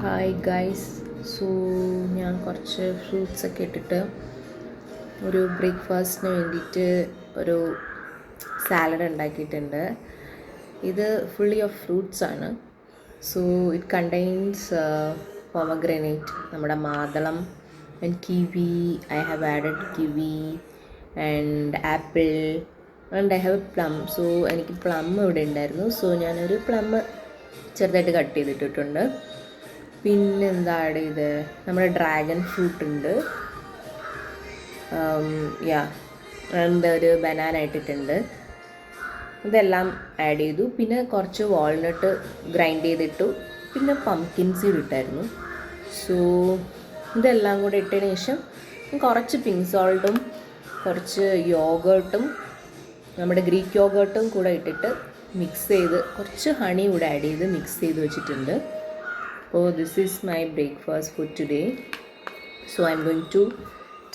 Hi guys. So ഞാൻ കുറച്ച് ഫ്രൂട്ട്സൊക്കെ ഇട്ടിട്ട് ഒരു ബ്രേക്ക്ഫാസ്റ്റിന് വേണ്ടിയിട്ട് ഒരു സാലഡ് ഉണ്ടാക്കിയിട്ടുണ്ട്. ഇത് ഫുള്ളി ഓഫ് ഫ്രൂട്ട്സ് ആണ്. സോ ഇറ്റ് കണ്ടെയ്ൻസ് പൊമഗ്രനേറ്റ്, നമ്മുടെ മാതളം, and kiwi. I have added kiwi and apple and I have plum. So എനിക്ക് പ്ലം ഇവിടെ ഉണ്ടായിരുന്നു. സോ ഞാനൊരു പ്ലം ചെറുതായിട്ട് കട്ട് ചെയ്തിട്ടിട്ടുണ്ട്. പിന്നെ എന്താ ആഡ് ചെയ്ത്, നമ്മുടെ ഡ്രാഗൺ ഫ്രൂട്ട് ഉണ്ട്, ഒരു ബനാന ഇട്ടിട്ടുണ്ട്. ഇതെല്ലാം ആഡ് ചെയ്തു. പിന്നെ കുറച്ച് വാൾനട്ട് ഗ്രൈൻഡ് ചെയ്തിട്ടു. പിന്നെ പംകിൻ സീഡ് ഇട്ടായിരുന്നു. സോ ഇതെല്ലാം കൂടെ ഇട്ടതിന് ശേഷം കുറച്ച് പിങ്ക് സോൾട്ടും കുറച്ച് യോഗേർട്ടും നമ്മുടെ ഗ്രീക്ക് യോഗേർട്ടും കൂടെ ഇട്ടിട്ട് മിക്സ് ചെയ്ത് കുറച്ച് ഹണി കൂടെ ആഡ് ചെയ്ത് മിക്സ് ചെയ്ത് വെച്ചിട്ടുണ്ട്. Oh, this is my breakfast for today. So I'm going to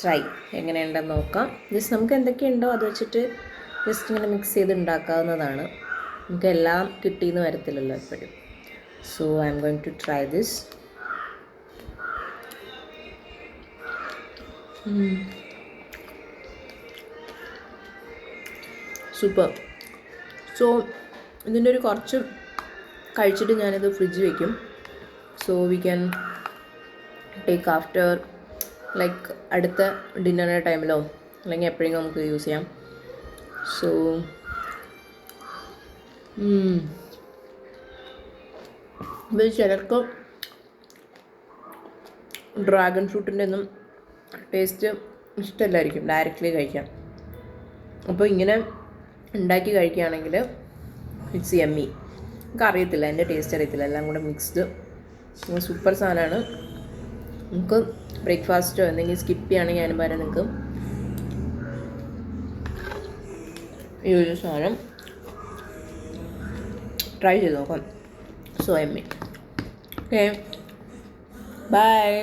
try എങ്ങനെയുണ്ടെന്ന് നോക്കാം. ജസ്റ്റ് നമുക്ക് എന്തൊക്കെയുണ്ടോ അത് വെച്ചിട്ട് ജസ്റ്റ് ഇങ്ങനെ മിക്സ് ചെയ്ത് ഉണ്ടാക്കാവുന്നതാണ്. നമുക്ക് എല്ലാം കിട്ടിയെന്ന് വരത്തില്ലല്ലോ എപ്പോഴും. So I'm going to try this. Super. So ഇതിൻ്റെ ഒരു കുറച്ച് കഴിച്ചിട്ട് ഞാനിത് ഫ്രിഡ്ജിൽ വയ്ക്കും. So we can take after like അടുത്ത ഡിന്നറിൻ്റെ ടൈമിലോ അല്ലെങ്കിൽ എപ്പോഴെങ്കിലും നമുക്ക് യൂസ് ചെയ്യാം. സോ ഇത് ചിലർക്ക് ഡ്രാഗൺ ഫ്രൂട്ടിൻ്റെ ഒന്നും ടേസ്റ്റ് ഇഷ്ടമല്ലായിരിക്കും ഡയറക്റ്റ്ലി കഴിക്കാം. അപ്പോൾ ഇങ്ങനെ ഉണ്ടാക്കി കഴിക്കുകയാണെങ്കിൽ ഇറ്റ്സ് യമ്മി. നമുക്ക് അറിയത്തില്ല, എൻ്റെ ടേസ്റ്റ് അറിയത്തില്ല, എല്ലാം കൂടെ മിക്സ്ഡ് സൂപ്പർ സാധനമാണ്. നമുക്ക് ബ്രേക്ക്ഫാസ്റ്റോ എന്തെങ്കിലും സ്കിപ്പ് ചെയ്യുകയാണെങ്കിൽ അതിന് പകരം നിങ്ങൾക്ക് ഈ ഒരു സാധനം ട്രൈ ചെയ്ത് നോക്കാം. So yummy. Okay, by.